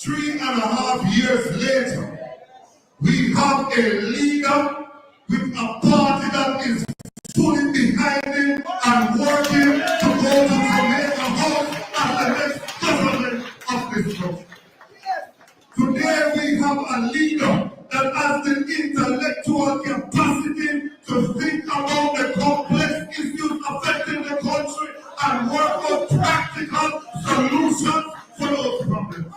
3.5 years later, we have a leader with a party that is fully behind him and working to go to Jamaica House as the next president of this country. Today we have a leader that has the intellectual capacity to think about the complex issues affecting the country and work on practical solutions for those problems.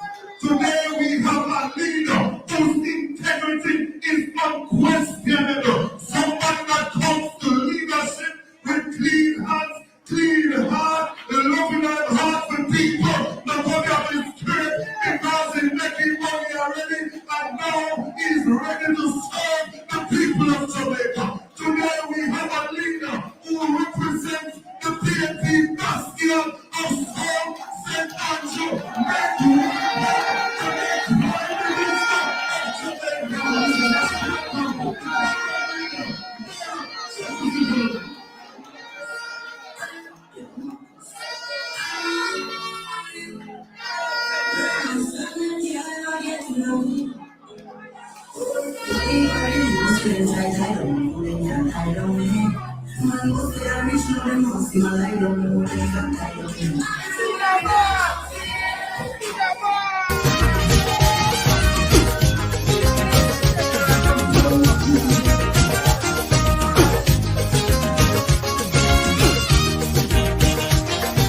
Today we have a leader whose integrity is unquestionable. Somebody that comes to leadership with clean hands, clean heart, loving heart for people. Nobody of his spirit because he's making money already and now he's ready to serve the people of Jamaica. Today we have a leader who represents the PNP bastion of South St. Andrew. Make way to make Prime Minister of Jamaica.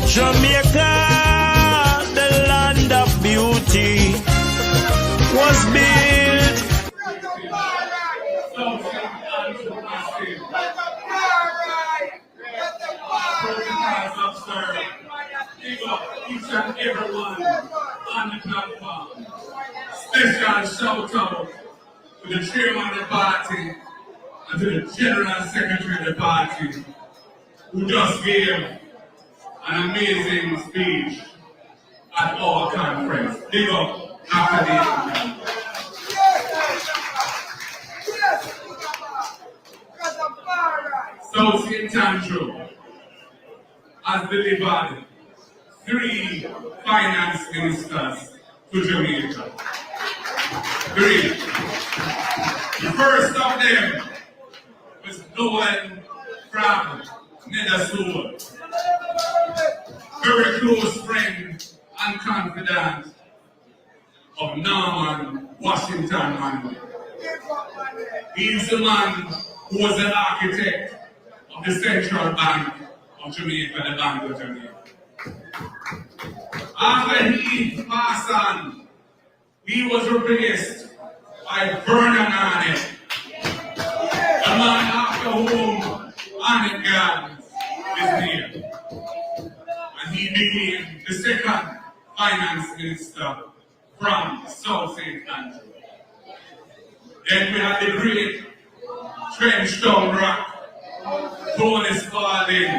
Jamaica, the land of beauty, was built. Each and everyone on the platform. Special shout out to the chairman of the party and to the general secretary of the party who just gave an amazing speech at our conference. Big up after the South St. Andrew has delivered 3 finance ministers to Jamaica. 3. The first of them was Noel from Nethersoul, very close friend and confidant of Norman Washington Mandela. He is the man who was the architect of the Central Bank of Jamaica, the Bank of Jamaica. After he passed on, he was replaced by Vernon Arnett, the man after whom Arnett Gardens is named. And he became the second finance minister from South St. Andrew. Then we had the great Trenchtown Rock, Tony Spalding,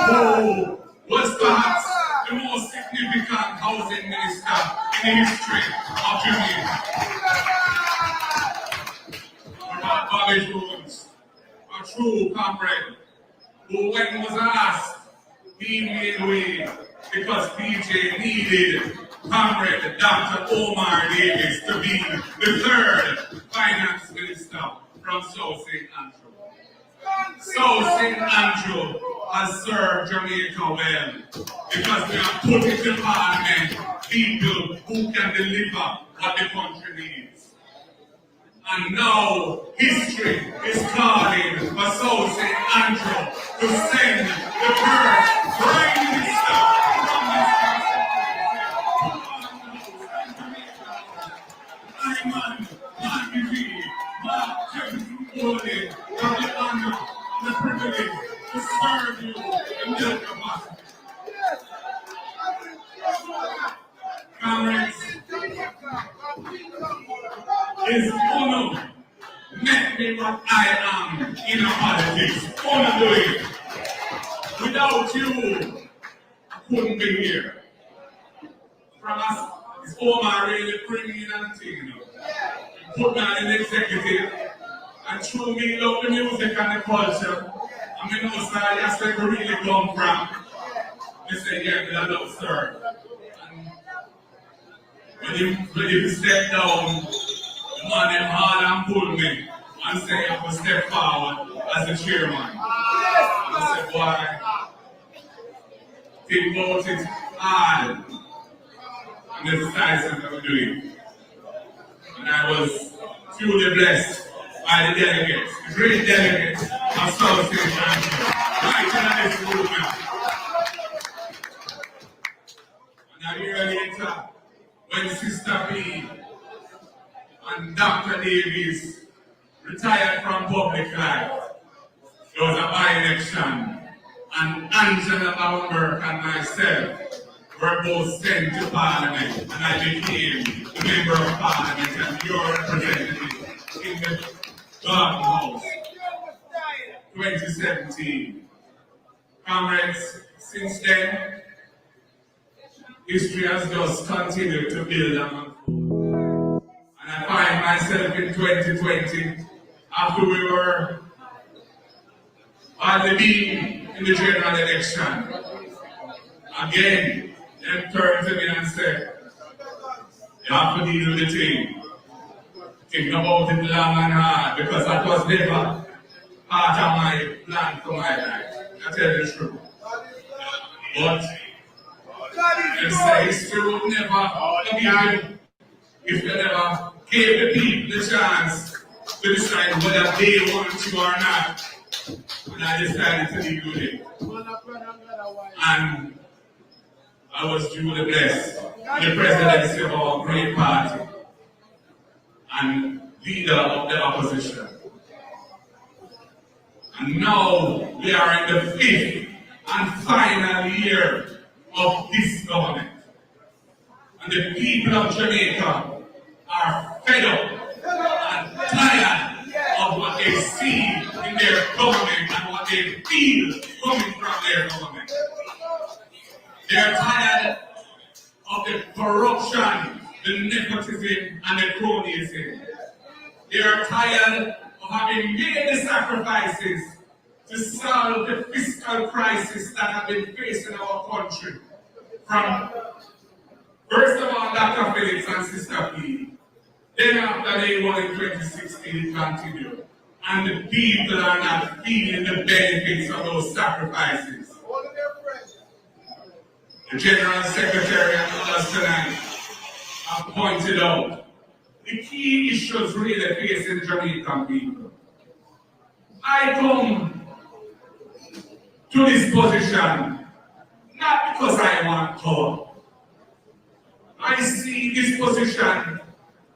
who was perhaps the most significant housing minister in the history of Jamaica. We had Bobby Jones, a true comrade, who when he was asked, he made way because PJ needed comrade Dr. Omar Davis to be the third finance minister from South St. Andrew. South St. Andrew has served Jamaica well because we have put in Parliament people who can deliver what the country needs. And now history is calling for South St. Andrew to send the first Prime Minister from this country. I'm Mark TV, Mark Jefferson Foley, have the honor and the privilege to serve you in that capacity. Comrades, his honor make me what I am in politics. Honor do it. Without you, I couldn't be here. From us, it's Omar really bring me in and thing, you know. Put me on the executive, and through me love the music and the culture. I mean, no, sir, that's where we really come from. They say, yeah, I love sir. And when you step down, the man them hard and pull me and say I have to step forward as the chairman. I said, boy, think about it hard. And the decided I would do it. And I was truly blessed by the delegates, the great delegates of South State Council, right in this movement. And a year later, when Sister P and Dr. Davies retired from public life, there was a by-election, and Angela Baumbach and myself were both sent to Parliament, and I became the Member of Parliament and your representative in the Garden House, 2017. Comrades, since then, history has just continued to build and unfold. And I find myself in 2020, after we were on the beam in the general election. Again, them turned to me and said, you have to deal with the thing. Think about it long and hard, because that was never part of my plan for my life. I tell you the truth. But they say history would never give you if you never gave the people the chance to decide whether they want you or not. And I decided to deal with it. And I was duly blessed in the presidency of our great party and leader of the opposition. And now we are in the 5th and final year of this government. And the people of Jamaica are fed up and tired of what they see in their government and what they feel coming from their government. They are tired of the corruption, the nepotism, and the cronyism. They are tired of having made the sacrifices to solve the fiscal crisis that have been facing our country. From, first of all, Dr. Phillips and Sister P. Then after they won in 2016, it continued. And the people are not feeling the benefits of those sacrifices. The General Secretary and others tonight have pointed out the key issues really facing Jamaican people. I come to this position not because I want power. I see this position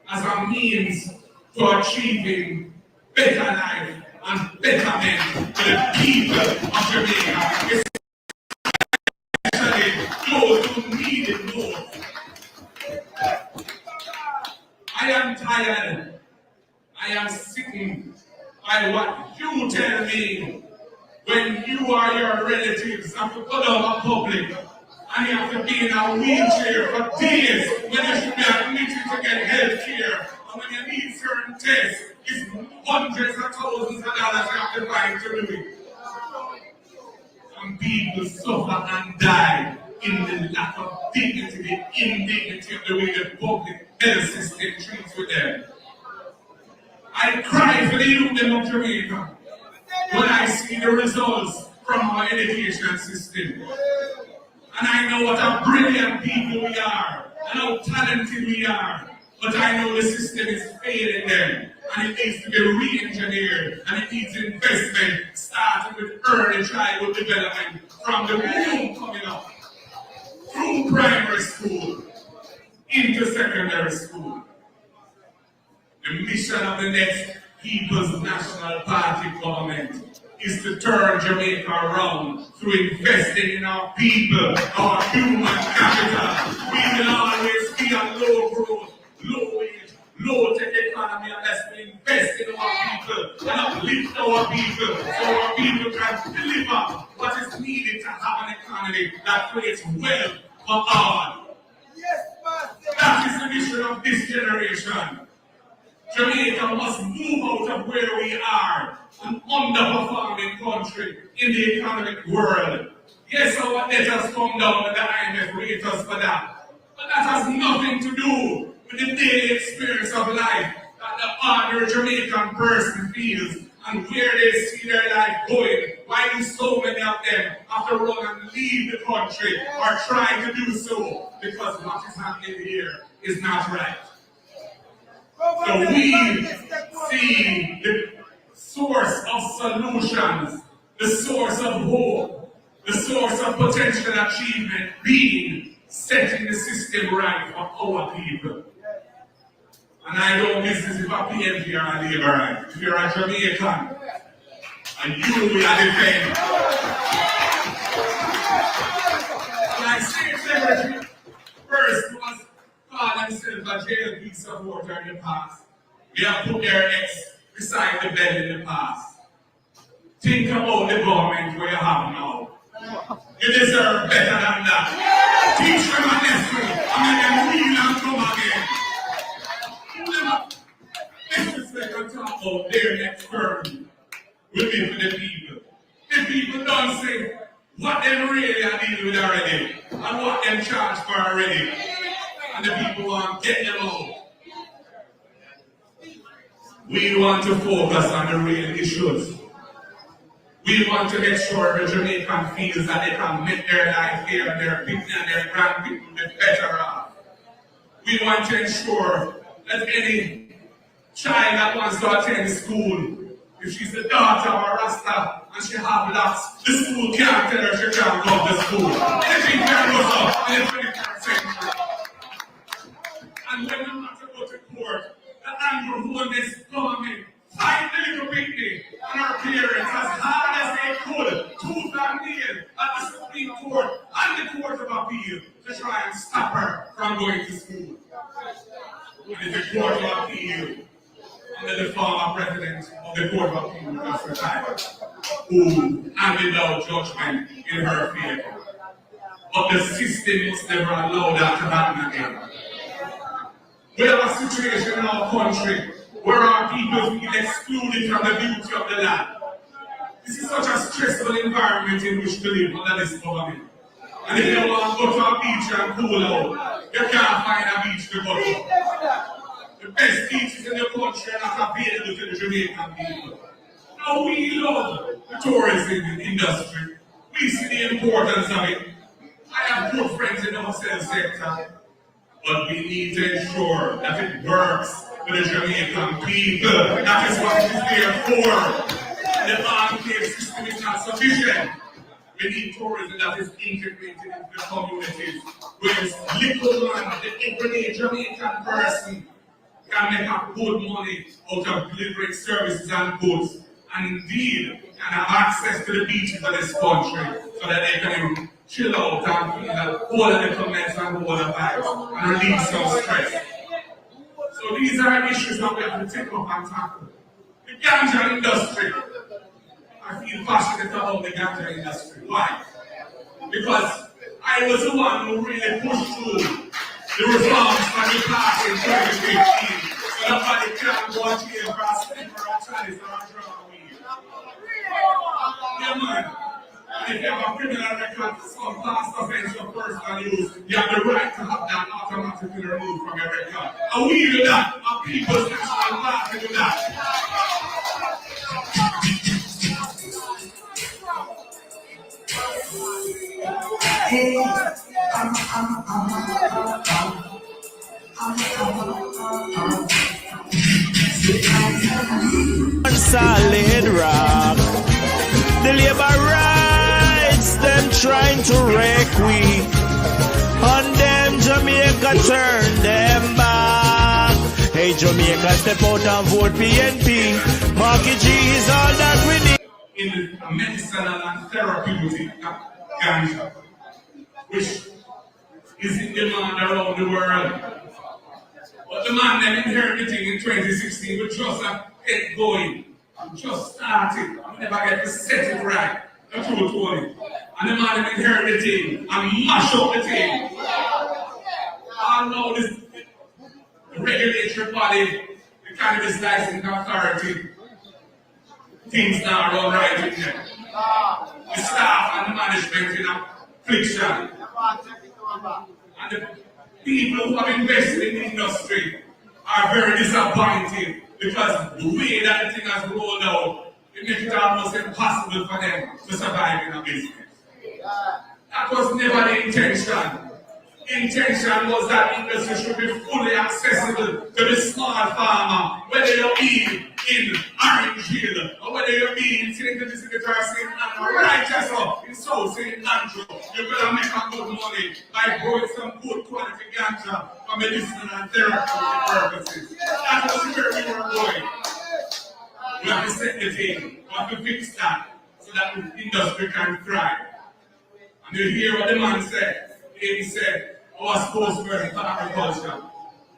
as a means to achieving better life and betterment for the people of Jamaica. Those who need it most. I am tired. I am sickened by what you tell me when you or your relatives have to go down a public and you have to be in a wheelchair for days when you should be admitted to get health care, and when you need certain tests, it's hundreds of thousands of dollars you have to find to do it. And people suffer and die in the lack of dignity, the indignity of the way the public health system treats with them. I cry for the youth of Jamaica when I see the results from our education system. And I know what a brilliant people we are, and how talented we are. But I know the system is failing them, and it needs to be re-engineered, and it needs investment, starting with early childhood development from the womb coming up, through primary school, into secondary school. The mission of the next People's National Party government is to turn Jamaica around through investing in our people, our human capital. We will always be a low growth, low wage, low tech economy unless we invest in our people and uplift our people so our people can deliver what is needed to have an economy that creates wealth for all. Yes, that is the mission of this generation. Jamaica must move out of where we are, an underperforming country in the economic world. Yes, our debt has come down and the IMF rate us for that. But that that has nothing to do with the daily experience of life that the ordinary Jamaican person feels and where they see their life going. Why do so many of them have to run and leave the country or try to do so? Because what is happening here is not right. So we see the source of solutions, the source of hope, the source of potential achievement being setting the system right for our people. And I don't business if a PNP or a Labour. If you're a Jamaican and you will defend. And I say secretary first was called themselves a JLP supporter in the past. They have put their ex beside the bed in the past. Think about the government where you have now. You deserve better than that. Teach them a lesson and make them heal and come again. Disrespect and talk about their next term will be for the people. The people don't say what them really are dealing with already and what them charge for already. And the people want to get them out. We want to focus on the real issues. We want to make sure the Jamaican feels that they can make their life here and their people and their grandpeople be better off. We want to ensure that any child that wants to attend school, if she's the daughter of a Rasta and she has locks, the school can't tell her she can't go to school. Anything can go up in the 21st century. And when we want to go to court, the anger who this government fight the little picnic and our parents as hard as they could, tooth and nail at the Supreme Court and the Court of Appeal to try and stop her from going to school. It is the Court of Appeal under the former president of the Court of Appeal, just retired, who handed out judgment in her favor. But the system must never allow that to happen again. We have a situation in our country where our people feel excluded from the beauty of the land. This is such a stressful environment in which to live under this government. And if you want to go to a beach and cool out, you can't find a beach to go to. The best beaches in the country are not available to the Jamaican people. Now we love the tourism industry. We see the importance of it. I have good friends in the hotel sector. But we need to ensure that it works for the Jamaican people. That is what it is there for. The enclave system is not sufficient. We need tourism that is integrated into the communities, where little man, the everyday Jamaican person, can make up good money out of delivering services and goods, and indeed can have access to the beaches of this country so that they can chill out and feel that all of the comments and all the vibes and release some stress. So these are issues that we have to take up and tackle. The Ganja industry. I feel passionate about the Ganja industry. Why? Because I was the one who really pushed through the reforms for the party in 2015. So nobody can go and jail for a slipper or a chalice or a drum of weed. Yeah, man. And if you have a criminal record, some past offense or personal use, you have the right to have that automatically removed from your record. And we do that. Our People's National Party do that. On solid rock, the labor rights them trying to wreck we. On them Jamaica turn them back. Hey Jamaica, step out and vote PNP. Marky G is all that we need. In medicinal and therapeutic ganja, which is in demand around the world. But the man them inherited in 2016 with just a head going, just started, never get to set it right. That's what told him. And the man them inherited it and mash up the thing. All now this the regulatory body, the cannabis licensing authority, things now run right in there. The staff and the management in affliction. And the people who have invested in the industry are very disappointed because the way that the thing has rolled out, it makes it almost impossible for them to survive in a business. That was never the intention. Intention was that industry should be fully accessible to the small farmer, whether you be in Orange Hill or whether you be in St. Elizabeth or St. Andrew, right just up in South St. Andrew. You're going to make a good money by growing some good quality ganja for medicinal and therapeutic purposes. That was where we were going. We have to set the thing, we have to fix that so that the industry can thrive. And you hear what the man said. He said, our spokesperson for agriculture,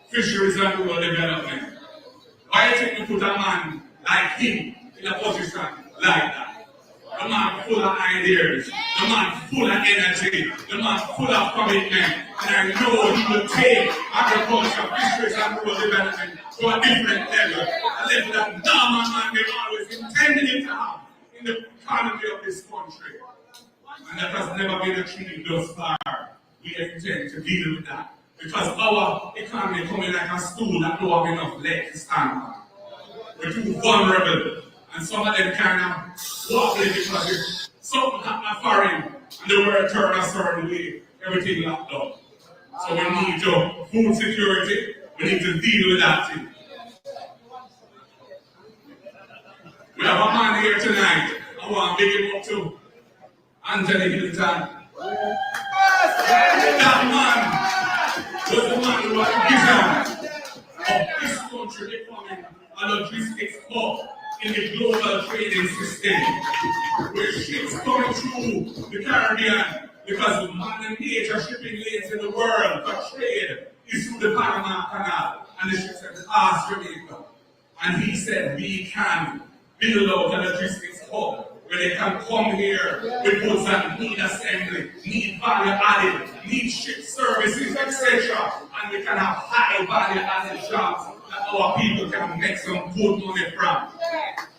fisheries and rural development. Why do you think you put a man like him in a position like that? The man full of ideas, the man full of energy, the man full of commitment. And I know he will take agriculture, fisheries and rural development to a different level. A level that normal man they always intended it to have in the economy of this country. And that has never been achieved thus far. We intend to deal with that. Because our economy coming like a stool that don't have enough legs to stand on. We're too vulnerable. And some of them kind of wobbly because if something happens foreign and the world turn a certain way, everything locked up. So we need food security. We need to deal with that thing. We have a man here tonight. I want to big him up to Anthony Hilton. That man was the man who was the vision of this country becoming a logistics hub in the global trading system, where ships coming through the Caribbean because the man major shipping lanes in the world for trade is through the Panama Canal, and the ships have passed Jamaica. And he said we can build out a logistics hub where they can come here with goods that need assembly, need value added, need ship services, etc. And we can have high value added jobs that our people can make some good money from.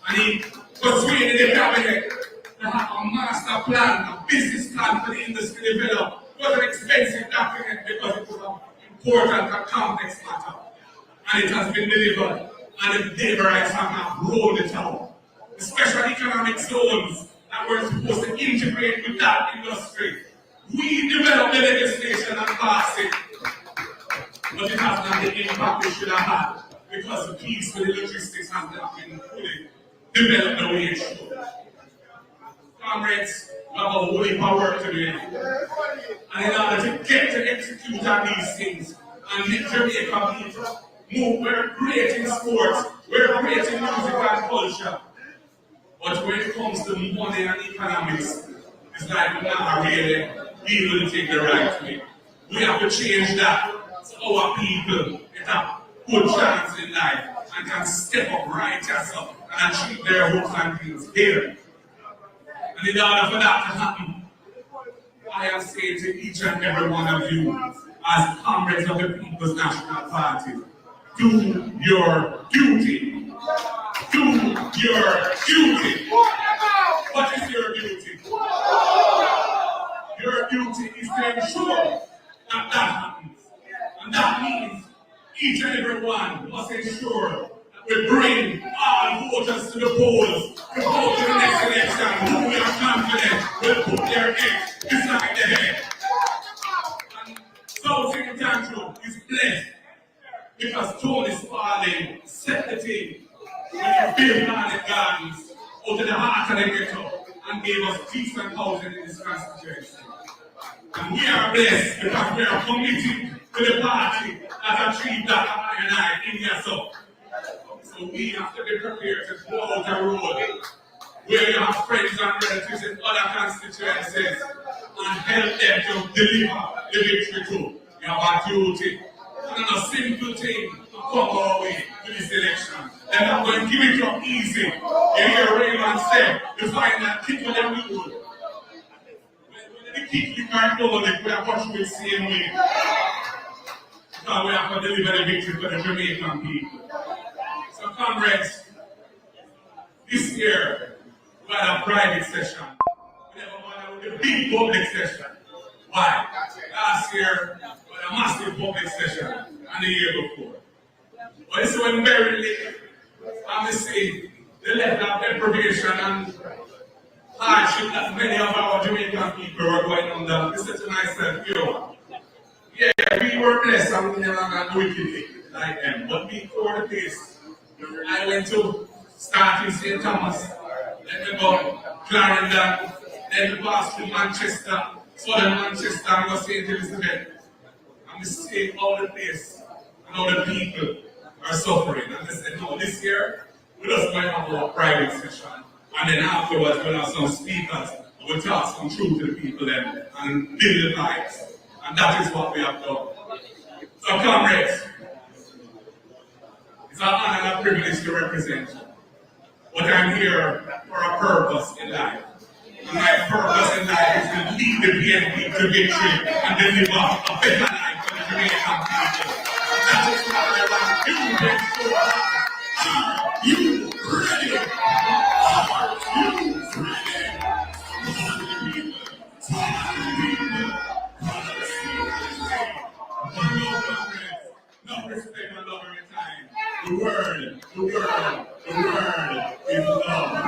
And he persuaded the cabinet to have a master plan, a business plan for the industry develop. It was an expensive document because it was an important and complex matter. And it has been delivered. And the laborers have now rolled it out. The special economic zones that were supposed to integrate with that industry. We developed the legislation and passed it. But it has not the impact it should have had because the piece with the logistics has not been fully developed the way it should. Comrades, we have a whole heap of work to do. And in order to get to execute on these things and make Jamaica move, we're creating sports, we're creating music and culture. But when it comes to money and economics, it's like we're not really able to take the right way. We have to change that so our people get a good chance in life and can step up right as up and achieve their hopes and dreams here. And in order for that to happen, I am saying to each and every one of you, as comrades of the People's National Party, do your duty. Do your duty. What is your duty? Your duty is to ensure that happens. And that means each and every one must ensure that we bring all voters to the polls to vote in the next election who we are confident will put their head beside the head. And South St. Andrew is blessed because Tony Spalding set the thing when he built Garden Gardens out of the heart of the ghetto and gave us decent housing in this constituency. And we are blessed because we are committed to the party that achieved that and I in yourself. So we have to be prepared to go out the road where you have friends and relatives in other constituencies and help them to deliver the victory too. You have a duty. And a simple thing to come our way to this election. They're not going to give it up easy. You hear Raymond say, you find that kick of them do. When they kick you can't know that we are watching the same way. Because we have to deliver the victory for the Jamaican people. So comrades, this year we had a private session. We never bothered with the big public session. Why? Last year we a massive public session and the year before. But it's when very late, I'm say the level of deprivation and hardship that many of our Jamaican people were going under. I said to myself, yeah, we were blessed and we never got wickedly like them. But before the case, I went to start in St. Thomas, then we go Clarendon, then we pass through Manchester, southern Manchester, and go St. Elizabeth. And we see all the place and all the people are suffering. And they said, no, this year, we're just going to have a private session. And then afterwards, we'll have some speakers and we'll talk some truth to the people then and build the lives. And that is what we have done. So, comrades, it's an honor and a privilege to represent you. But I'm here for a purpose in life. And my purpose in life is to lead the PNP to victory and deliver a better life for the Jamaican people. That is what I want you to do. Are you ready? Are you ready? No respect and love every time. The word is love.